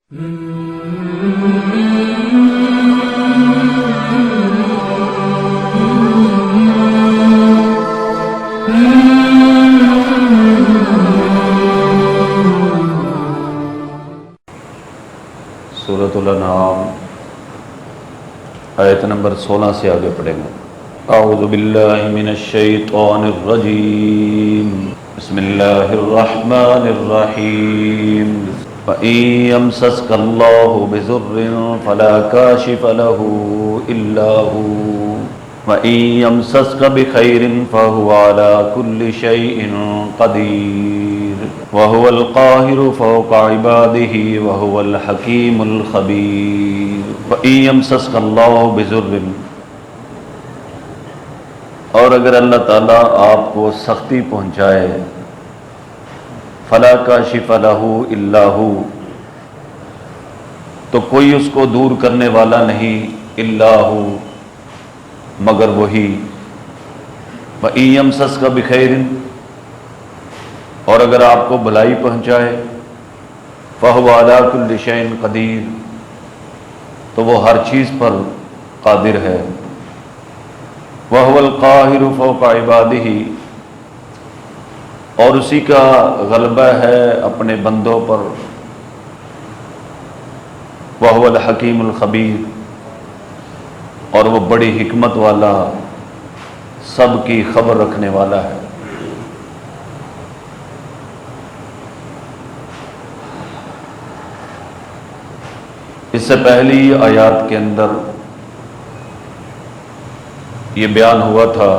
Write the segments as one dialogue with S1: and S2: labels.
S1: سورۃ الانعام آیت نمبر 16 سے آگے پڑھیں گے۔ اعوذ باللہ من الشیطان الرجیم، بسم اللہ الرحمن الرحیم۔ وَإِن يَمْسَسْكَ اللَّهُ بِضُرٍّ فَلَا كَاشِفَ لَهُ إِلَّا هُوَ وَإِن يَمْسَسْكَ بِخَيْرٍ فَهُوَ عَلَى كُلِّ شَيْءٍ قَدِيرٌ وَهُوَ الْقَاهِرُ فَوْقَ عِبَادِهِ وَهُوَ الْحَكِيمُ الْخَبِيرُ۔ وَإِن يَمْسَسْكَ اللَّهُ بِضُرٍّ، اور اگر اللہ تعالیٰ آپ کو سختی پہنچائے، فَلَا كَاشِفَ لَهُ إِلَّا هُوَ، تو کوئی اس کو دور کرنے والا نہیں، إِلَّا هُوَ، مگر وہی۔ وَإِن يَمْسَسْكَ بِخَيْرٍ، اور اگر آپ کو بھلائی پہنچائے، فَهُوَ عَلَى كُلِّ شَيْءٍ قَدِيرٌ، تو وہ ہر چیز پر قادر ہے۔ وَهُوَ الْقَاهِرُ فَوْقَ عِبَادِهِ، اور اسی کا غلبہ ہے اپنے بندوں پر۔ وَهُوَ الْحَكِيمُ الْخَبِيرُ، اور وہ بڑی حکمت والا، سب کی خبر رکھنے والا ہے۔ اس سے پہلی آیات کے اندر یہ بیان ہوا تھا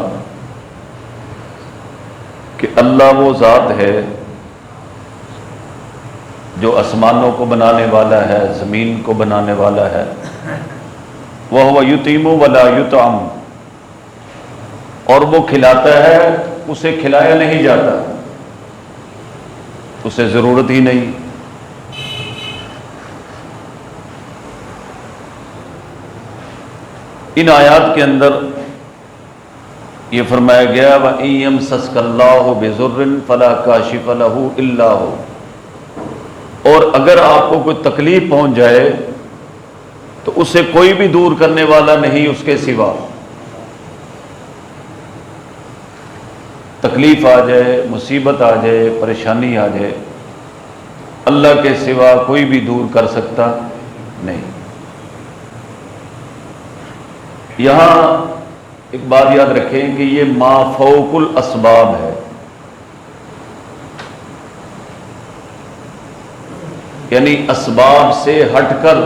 S1: کہ اللہ وہ ذات ہے جو آسمانوں کو بنانے والا ہے، زمین کو بنانے والا ہے۔ وَهُوَ يُطْعِمُ وَلَا يُطْعَمُ، اور وہ کھلاتا ہے، اسے کھلایا نہیں جاتا، اسے ضرورت ہی نہیں۔ ان آیات کے اندر یہ فرمایا گیا وَإِن يَمْسَسْكَ اللَّهُ بِضُرٍّ فَلَا كَاشِفَ لَهُ إِلَّا هُوَ، اور اگر آپ کو کوئی تکلیف پہنچ جائے تو اسے کوئی بھی دور کرنے والا نہیں اس کے سوا۔ تکلیف آ جائے، مصیبت آ جائے، پریشانی آ جائے، اللہ کے سوا کوئی بھی دور کر سکتا نہیں۔ یہاں ایک بات یاد رکھیں کہ یہ ما فوق الاسباب ہے، یعنی اسباب سے ہٹ کر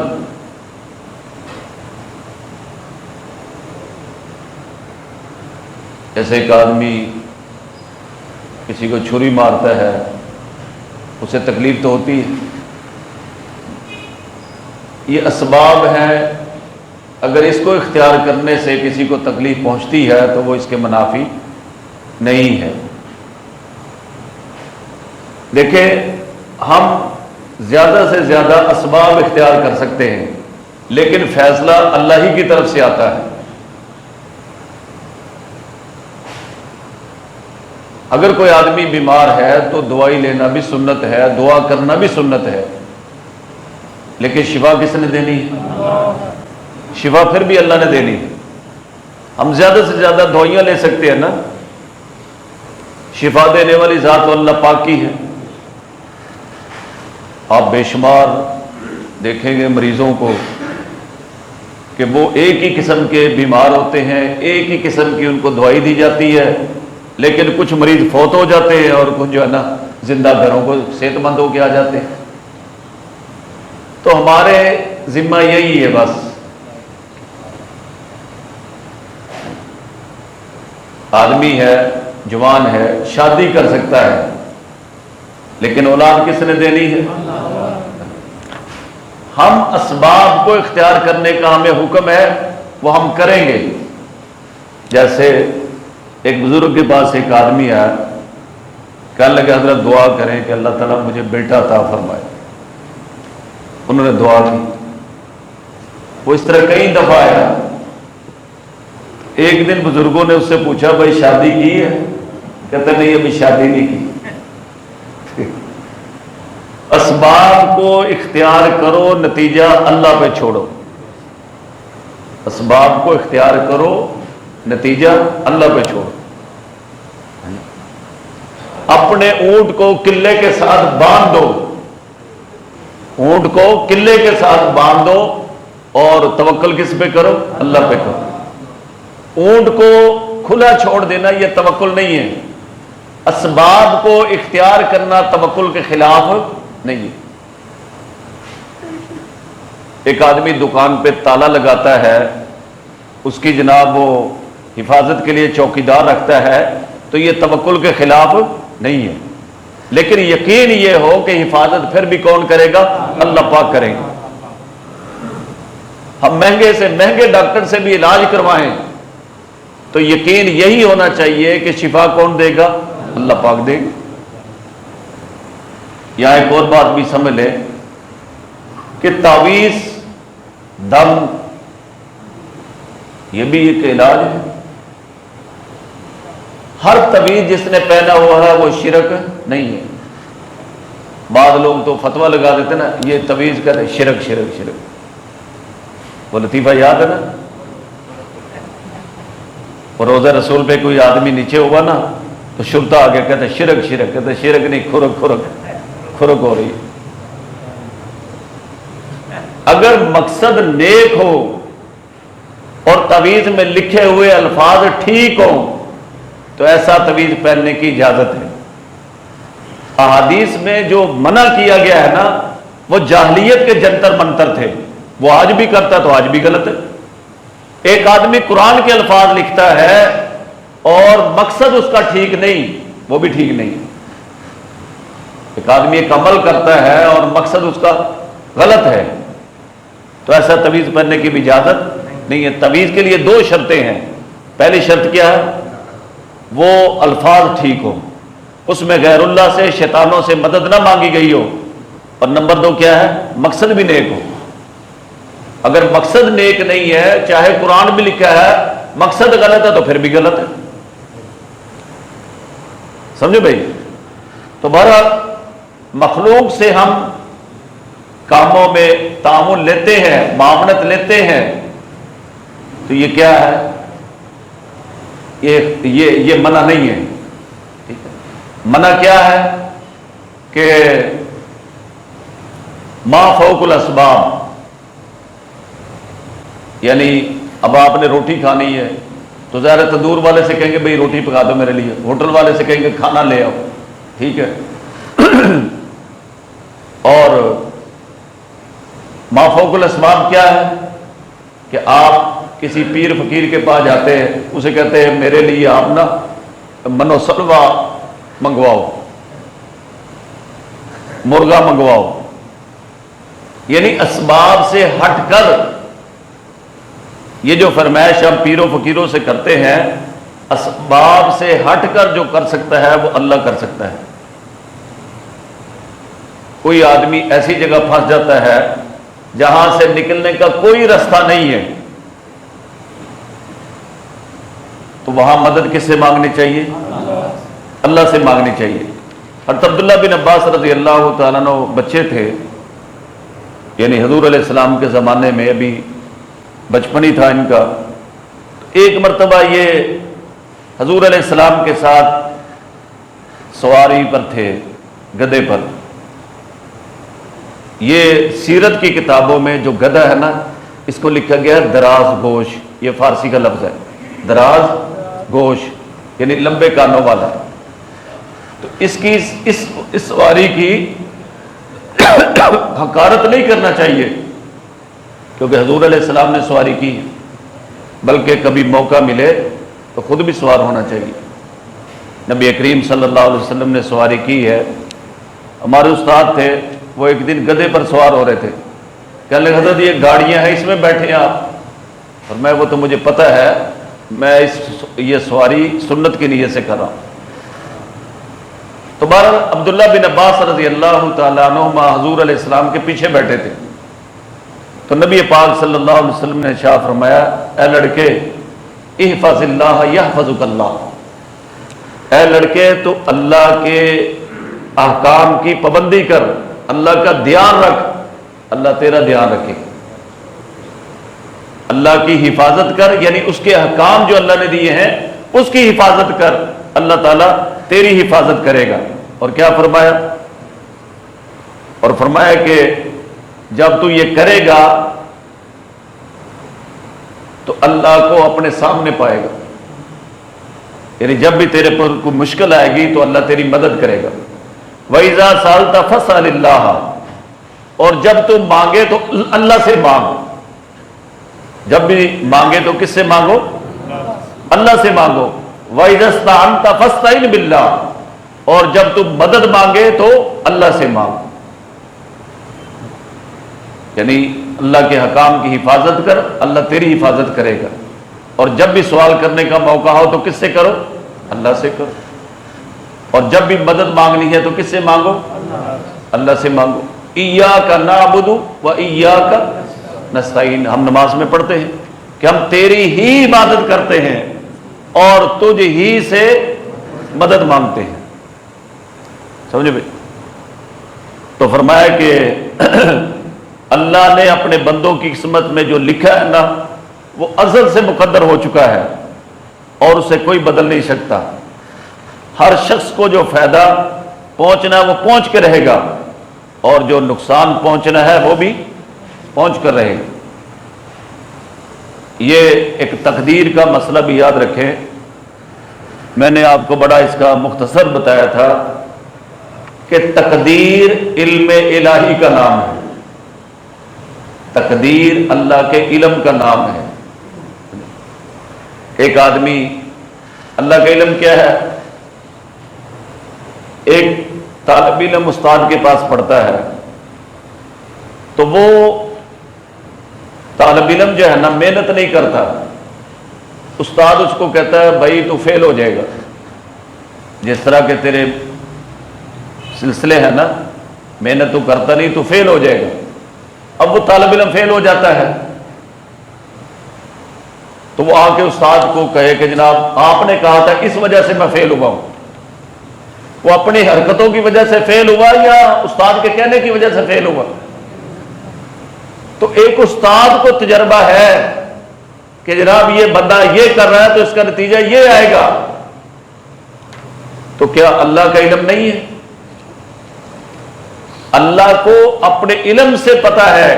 S1: جیسے ایک آدمی کسی کو چھری مارتا ہے، اسے تکلیف تو ہوتی ہے، یہ اسباب ہیں، اگر اس کو اختیار کرنے سے کسی کو تکلیف پہنچتی ہے تو وہ اس کے منافی نہیں ہے۔ دیکھیں، ہم زیادہ سے زیادہ اسباب اختیار کر سکتے ہیں، لیکن فیصلہ اللہ ہی کی طرف سے آتا ہے۔ اگر کوئی آدمی بیمار ہے تو دوائی لینا بھی سنت ہے، دعا کرنا بھی سنت ہے، لیکن شفا کس نے دینی ہے؟ شفا پھر بھی اللہ نے دینی ہے۔ ہم زیادہ سے زیادہ دوائیاں لے سکتے ہیں نا، شفا دینے والی ذات اللہ پاک کی ہے۔ آپ بے شمار دیکھیں گے مریضوں کو کہ وہ ایک ہی قسم کے بیمار ہوتے ہیں، ایک ہی قسم کی ان کو دوائی دی جاتی ہے، لیکن کچھ مریض فوت ہو جاتے ہیں اور کچھ جو ہے نا زندہ گھروں کو صحت مند ہو کے آ جاتے ہیں۔ تو ہمارے ذمہ یہی ہے، بس آدمی ہے، جوان ہے، شادی کر سکتا ہے، لیکن اولاد کس نے دینی ہے؟ ہم اسباب کو اختیار کرنے کا ہمیں حکم ہے، وہ ہم کریں گے۔ جیسے ایک بزرگ کے پاس ایک آدمی آیا، کہنے لگا حضرت دعا کریں کہ اللہ تعالیٰ مجھے بیٹا عطا فرمائے۔ انہوں نے دعا کی، وہ اس طرح کئی دفعہ آیا۔ ایک دن بزرگوں نے اس سے پوچھا بھائی شادی کی ہے؟ کہتا نہیں ابھی شادی نہیں کی۔ اسباب کو اختیار کرو، نتیجہ اللہ پہ چھوڑو۔ اسباب کو اختیار کرو، نتیجہ اللہ پہ چھوڑو۔ اپنے اونٹ کو قلعے کے ساتھ باندھ دو، اونٹ کو قلعے کے ساتھ باندھ دو، اور توکل کس پہ کرو؟ اللہ پہ کرو۔ اونٹ کو کھلا چھوڑ دینا یہ توکل نہیں ہے، اسباب کو اختیار کرنا توکل کے خلاف نہیں ہے۔ ایک آدمی دکان پہ تالا لگاتا ہے، اس کی جناب وہ حفاظت کے لیے چوکیدار رکھتا ہے، تو یہ توکل کے خلاف نہیں ہے، لیکن یقین یہ ہو کہ حفاظت پھر بھی کون کرے گا؟ اللہ پاک کرے گا۔ ہم مہنگے سے مہنگے ڈاکٹر سے بھی علاج کروائیں تو یقین یہی ہونا چاہیے کہ شفا کون دے گا؟ اللہ پاک دے گا۔ یہاں ایک اور بات بھی سمجھ لے کہ تعویذ، دم، یہ بھی ایک علاج ہے۔ ہر تعویذ جس نے پہنا ہوا ہے وہ شرک نہیں ہے۔ بعض لوگ تو فتویٰ لگا دیتے نا، یہ تعویذ کرے شرک شرک شرک۔ وہ لطیفہ یاد ہے نا، اور روزہ رسول پہ کوئی آدمی نیچے ہوا نا تو شرطا آگے کہتے شرک شرک، کہتے شرک نہیں، کھرک کھرک کھرک ہو رہی ہے۔ اگر مقصد نیک ہو اور تعویذ میں لکھے ہوئے الفاظ ٹھیک ہوں تو ایسا تعویذ پہننے کی اجازت ہے۔ احادیث میں جو منع کیا گیا ہے نا وہ جاہلیت کے جنتر منتر تھے، وہ آج بھی کرتا تو آج بھی غلط ہے۔ ایک آدمی قرآن کے الفاظ لکھتا ہے اور مقصد اس کا ٹھیک نہیں، وہ بھی ٹھیک نہیں۔ ایک آدمی ایک عمل کرتا ہے اور مقصد اس کا غلط ہے تو ایسا تعویذ پہننے کی بھی اجازت نہیں ہے۔ تعویذ کے لیے دو شرطیں ہیں۔ پہلی شرط کیا ہے؟ وہ الفاظ ٹھیک ہو، اس میں غیر اللہ سے، شیطانوں سے مدد نہ مانگی گئی ہو، اور نمبر دو کیا ہے؟ مقصد بھی نیک ہو۔ اگر مقصد نیک نہیں ہے، چاہے قرآن بھی لکھا ہے، مقصد غلط ہے تو پھر بھی غلط ہے۔ سمجھے بھائی؟ تو بہرحال مخلوق سے ہم کاموں میں تعامل لیتے ہیں، معاونت لیتے ہیں، تو یہ کیا ہے؟ یہ منع نہیں ہے۔ منع کیا ہے؟ کہ ما فوق الاسباب، یعنی اب آپ نے روٹی کھانی ہے تو ظاہر تندور والے سے کہیں گے بھئی روٹی پکا دو میرے لیے، ہوٹل والے سے کہیں گے کھانا لے آؤ، ٹھیک ہے۔ اور ما فوق الاسباب کیا ہے؟ کہ آپ کسی پیر فقیر کے پاس جاتے ہیں، اسے کہتے ہیں میرے لیے آپ نا منو سلوا منگواؤ، مرغا منگواؤ، یعنی اسباب سے ہٹ کر یہ جو فرمائش ہم پیروں فقیروں سے کرتے ہیں، اسباب سے ہٹ کر جو کر سکتا ہے وہ اللہ کر سکتا ہے۔ کوئی آدمی ایسی جگہ پھنس جاتا ہے جہاں سے نکلنے کا کوئی راستہ نہیں ہے، تو وہاں مدد کس سے مانگنی چاہیے؟ اللہ سے مانگنی چاہیے۔ حضرت عبداللہ بن عباس رضی اللہ تعالیٰ عنہ بچے تھے، یعنی حضور علیہ السلام کے زمانے میں ابھی بچپن ہی تھا ان کا۔ ایک مرتبہ یہ حضور علیہ السلام کے ساتھ سواری پر تھے، گدھے پر۔ یہ سیرت کی کتابوں میں جو گدھا ہے نا، اس کو لکھا گیا ہے دراز گوش، یہ فارسی کا لفظ ہے، دراز گوش یعنی لمبے کانوں والا۔ تو اس کی اس سواری کی حقارت نہیں کرنا چاہیے، کیونکہ حضور علیہ السلام نے سواری کی، بلکہ کبھی موقع ملے تو خود بھی سوار ہونا چاہیے۔ نبی کریم صلی اللہ علیہ وسلم نے سواری کی ہے۔ ہمارے استاد تھے، وہ ایک دن گدھے پر سوار ہو رہے تھے، کہنے لگے حضرت یہ گاڑیاں ہیں، اس میں بیٹھے ہیں آپ؟ اور میں وہ تو مجھے پتہ ہے، میں یہ سواری سنت کی نیت سے کر رہا ہوں۔ تو بہرحال عبداللہ بن عباس رضی اللہ تعالیٰ عنہما حضور علیہ السلام کے پیچھے بیٹھے تھے، تو نبی پاک صلی اللہ علیہ وسلم نے ارشاد فرمایا، اے لڑکے احفظ اللہ یحفظک اللہ، اے لڑکے تو اللہ کے احکام کی پابندی کر، اللہ کا دھیان رکھ، اللہ تیرا دھیان رکھے گا۔ اللہ کی حفاظت کر، یعنی اس کے احکام جو اللہ نے دیے ہیں اس کی حفاظت کر، اللہ تعالیٰ تیری حفاظت کرے گا۔ اور کیا فرمایا؟ اور فرمایا کہ جب تو یہ کرے گا تو اللہ کو اپنے سامنے پائے گا، یعنی جب بھی تیرے پر کوئی مشکل آئے گی تو اللہ تیری مدد کرے گا۔ وَإِذَا سَأَلْتَ فَاسْأَلِ اللَّهَ، اور جب تو مانگے تو اللہ سے مانگو۔ جب بھی مانگے تو کس سے مانگو؟ اللہ سے مانگو۔ وَإِذَا اسْتَعَنْتَ فَاسْتَعِنْ بِاللَّهِ، اور جب تم مدد مانگے تو اللہ سے مانگو، یعنی اللہ کے حکام کی حفاظت کر، اللہ تیری حفاظت کرے گا۔ اور جب بھی سوال کرنے کا موقع ہو تو کس سے کرو؟ اللہ سے کرو۔ اور جب بھی مدد مانگنی ہے تو کس سے مانگو؟ اللہ سے مانگو۔ ایاک نعبد و ایاک نستعین، ہم نماز میں پڑھتے ہیں کہ ہم تیری ہی عبادت کرتے ہیں اور تجھ ہی سے مدد مانگتے ہیں، سمجھے بھائی؟ تو فرمایا کہ اللہ نے اپنے بندوں کی قسمت میں جو لکھا ہے نا وہ ازل سے مقدر ہو چکا ہے اور اسے کوئی بدل نہیں سکتا۔ ہر شخص کو جو فائدہ پہنچنا ہے وہ پہنچ کے رہے گا، اور جو نقصان پہنچنا ہے وہ بھی پہنچ کر رہے گا۔ یہ ایک تقدیر کا مسئلہ بھی یاد رکھیں، میں نے آپ کو بڑا اس کا مختصر بتایا تھا کہ تقدیر علم الہی کا نام ہے، تقدیر اللہ کے علم کا نام ہے۔ ایک آدمی، اللہ کا علم کیا ہے؟ ایک طالب علم استاد کے پاس پڑھتا ہے تو وہ طالب علم جو ہے نا محنت نہیں کرتا، استاد اس کو کہتا ہے بھائی تو فیل ہو جائے گا، جس طرح کے تیرے سلسلے ہیں نا، محنت تو کرتا نہیں تو فیل ہو جائے گا۔ اب وہ طالب علم فیل ہو جاتا ہے تو وہ آ کے استاد کو کہے کہ جناب آپ نے کہا تھا اس وجہ سے میں فیل ہوا ہوں، وہ اپنی حرکتوں کی وجہ سے فیل ہوا یا استاد کے کہنے کی وجہ سے فیل ہوا؟ تو ایک استاد کو تجربہ ہے کہ جناب یہ بندہ یہ کر رہا ہے تو اس کا نتیجہ یہ آئے گا، تو کیا اللہ کا علم نہیں ہے؟ اللہ کو اپنے علم سے پتا ہے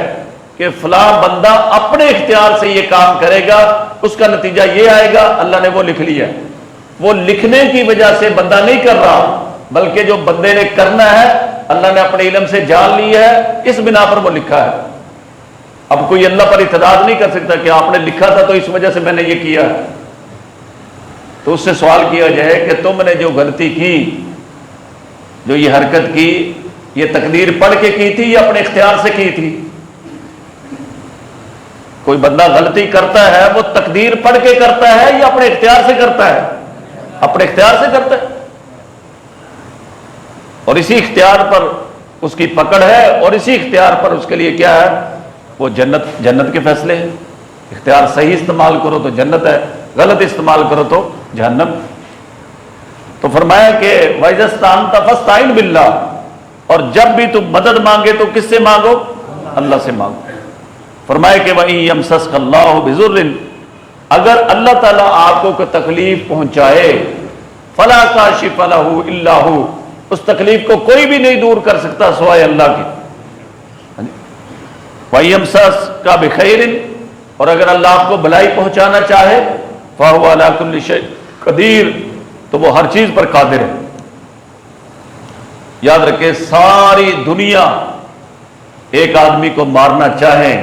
S1: کہ فلاں بندہ اپنے اختیار سے یہ کام کرے گا، اس کا نتیجہ یہ آئے گا، اللہ نے وہ لکھ لیا۔ وہ لکھنے کی وجہ سے بندہ نہیں کر رہا، بلکہ جو بندے نے کرنا ہے اللہ نے اپنے علم سے جان لی ہے، اس بنا پر وہ لکھا ہے۔ اب کوئی اللہ پر اعتراض نہیں کر سکتا کہ آپ نے لکھا تھا تو اس وجہ سے میں نے یہ کیا ہے۔ تو اس سے سوال کیا جائے کہ تم نے جو غلطی کی، جو یہ حرکت کی، یہ تقدیر پڑھ کے کی تھی یا اپنے اختیار سے کی تھی؟ کوئی بندہ غلطی کرتا ہے وہ تقدیر پڑھ کے کرتا ہے یا اپنے اختیار سے کرتا ہے؟ اپنے اختیار سے کرتا ہے، اور اسی اختیار پر اس کی پکڑ ہے، اور اسی اختیار پر اس کے لیے کیا ہے؟ وہ جنت کے فیصلے ہیں۔ اختیار صحیح استعمال کرو تو جنت ہے، غلط استعمال کرو تو جہنم۔ تو فرمایا کہ وَإِذَا اسْتَعَنْتَ فَاسْتَعِنْ بِاللَّهِ، اور جب بھی تم مدد مانگے تو کس سے مانگو؟ اللہ سے مانگو۔ فرمایا کہ وَإِن يَمْسَسْكَ اللَّهُ بِضُرٍّ، اگر اللہ تعالیٰ آپ کو کوئی تکلیف پہنچائے، فَلَا كَاشِفَ لَهُ إِلَّا هُوَ، اس تکلیف کو کوئی بھی نہیں دور کر سکتا سوائے اللہ کے۔ وَيَمْسَسْكَ بِخَيْرٍ، اور اگر اللہ آپ کو بھلائی پہنچانا چاہے، فَهُوَ عَلَى كُلِّ شَيْءٍ قدیر، تو وہ ہر چیز پر قادر ہے۔ یاد رکھیں، ساری دنیا ایک آدمی کو مارنا چاہیں،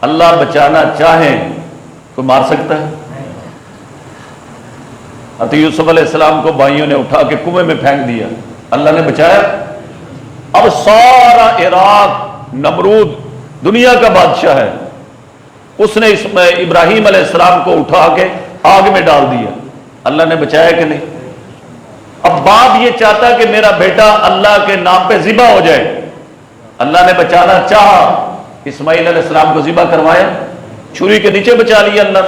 S1: اللہ بچانا چاہیں، کوئی مار سکتا ہے؟ حضرت یوسف علیہ السلام کو بھائیوں نے اٹھا کے کنویں میں پھینک دیا، اللہ نے بچایا۔ اب سارا عراق نمرود دنیا کا بادشاہ ہے، اس نے ابراہیم علیہ السلام کو اٹھا کے آگ میں ڈال دیا، اللہ نے بچایا کہ نہیں؟ اب باپ یہ چاہتا کہ میرا بیٹا اللہ کے نام پہ ذبح ہو جائے، اللہ نے بچانا چاہا، اسماعیل علیہ السلام کو ذبح کروایا، چھری کے نیچے بچا لیا اللہ۔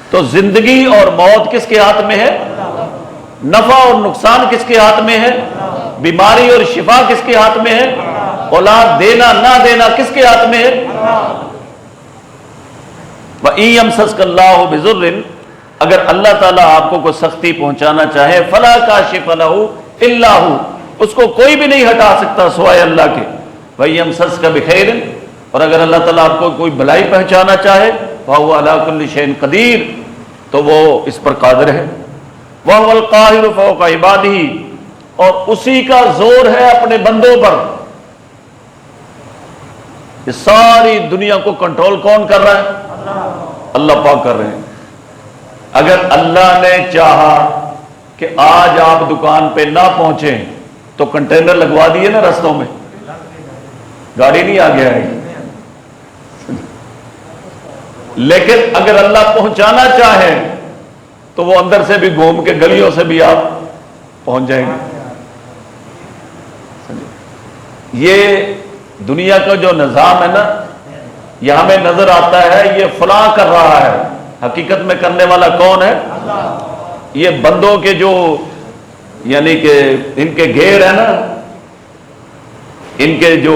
S1: تو زندگی اور موت کس کے ہاتھ میں ہے؟ نفع اور نقصان کس کے ہاتھ میں ہے؟ بیماری اور شفا کس کے ہاتھ میں ہے؟ اولاد دینا نہ دینا کس کے ہاتھ میں ہے؟ وَإِن يَمْسَسْكَ اللَّهُ بِضُرٍّ، اگر اللہ تعالیٰ آپ کو کوئی سختی پہنچانا چاہے، فَلَا كَاشِفَ لَهُ إِلَّا هُوَ، اس کو کوئی بھی نہیں ہٹا سکتا سوائے اللہ کے۔ وَإِن يَمْسَسْكَ بِخَيْرٍ، اور اگر اللہ تعالیٰ آپ کو کوئی بھلائی پہنچانا چاہے، فَهُوَ عَلَى كُلِّ شَيْءٍ قَدِيرٌ، تو وہ اس پر قادر ہے۔ وَهُوَ الْقَاهِرُ فَوْقَ عِبَادِهِ، اور اسی کا زور ہے اپنے بندوں پر۔ یہ ساری دنیا کو کنٹرول کون کر رہا ہے؟ اللہ پاک کر رہے ہیں۔ اگر اللہ نے چاہا کہ آج آپ دکان پہ نہ پہنچیں تو کنٹینر لگوا دیے نا رستوں میں، گاڑی نہیں آگے آئے گی۔ لیکن اگر اللہ پہنچانا چاہے تو وہ اندر سے بھی گھوم کے گلیوں سے بھی آپ پہنچ جائیں گے۔ یہ دنیا کا جو نظام ہے نا، یہ ہمیں نظر آتا ہے یہ فلاں کر رہا ہے، حقیقت میں کرنے والا کون ہے؟ یہ بندوں کے جو یعنی کہ ان کے گھیر ہے نا، ان کے جو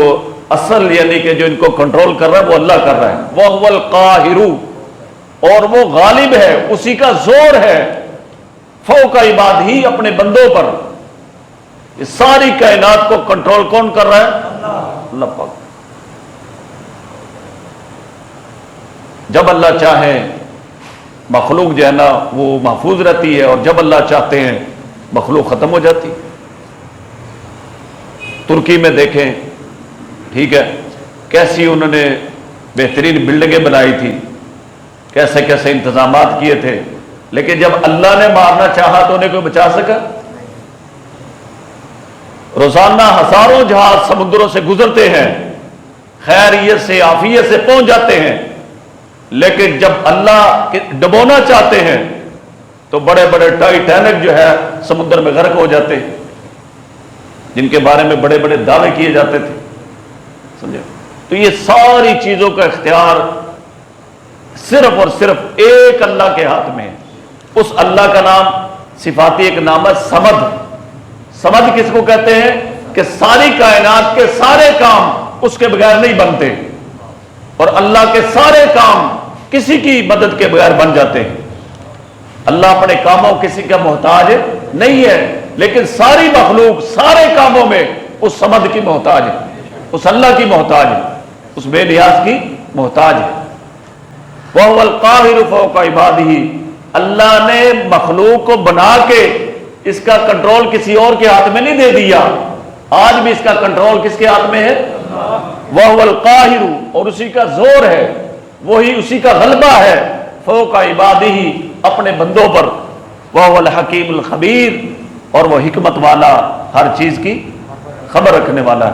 S1: اصل یعنی کہ جو ان کو کنٹرول کر رہا ہے وہ اللہ کر رہا ہے۔ وَهُوَ الْقَاهِرُ، اور وہ غالب ہے، اسی کا زور ہے، فوق عبادہ، اپنے بندوں پر۔ یہ ساری کائنات کو کنٹرول کون کر رہا ہے؟ اللہ پاک۔ جب اللہ چاہے مخلوق جو ہے نا وہ محفوظ رہتی ہے، اور جب اللہ چاہتے ہیں مخلوق ختم ہو جاتی۔ ترکی میں دیکھیں، ٹھیک ہے، کیسی انہوں نے بہترین بلڈنگیں بنائی تھی، کیسے کیسے انتظامات کیے تھے، لیکن جب اللہ نے مارنا چاہا تو انہیں کوئی بچا سکا؟ روزانہ ہزاروں جہاز سمندروں سے گزرتے ہیں، خیریت سے عافیت سے پہنچ جاتے ہیں، لیکن جب اللہ ڈبونا چاہتے ہیں تو بڑے بڑے ٹائٹینک جو ہے سمندر میں غرق ہو جاتے ہیں، جن کے بارے میں بڑے بڑے دعوے کیے جاتے تھے، سمجھے؟ تو یہ ساری چیزوں کا اختیار صرف اور صرف ایک اللہ کے ہاتھ میں ہے۔ اس اللہ کا نام صفاتی ایک نام ہے سمد۔ سمد کس کو کہتے ہیں؟ کہ ساری کائنات کے سارے کام اس کے بغیر نہیں بنتے، اور اللہ کے سارے کام کسی کی مدد کے بغیر بن جاتے ہیں۔ اللہ اپنے کاموں کسی کا محتاج نہیں ہے، لیکن ساری مخلوق سارے کاموں میں اس سمد کی محتاج ہے، اس اللہ کی محتاج ہے، اس بے نیاز کی محتاج ہے۔ وَهُوَ الْقَاهِرُ فَوْقَ عِبَادِهِ، اللہ نے مخلوق کو بنا کے اس کا کنٹرول کسی اور کے ہاتھ میں نہیں دے دیا، آج بھی اس کا کنٹرول کس کے ہاتھ میں ہے؟ وَهُوَ الْقَاهِرُ، اور اسی کا زور ہے، وہی اسی کا غلبہ ہے، فوق عبادہ، اپنے بندوں پر۔ وَهُوَ الْحَكِيمُ الْخَبِيرُ، اور وہ حکمت والا، ہر چیز کی خبر رکھنے والا ہے۔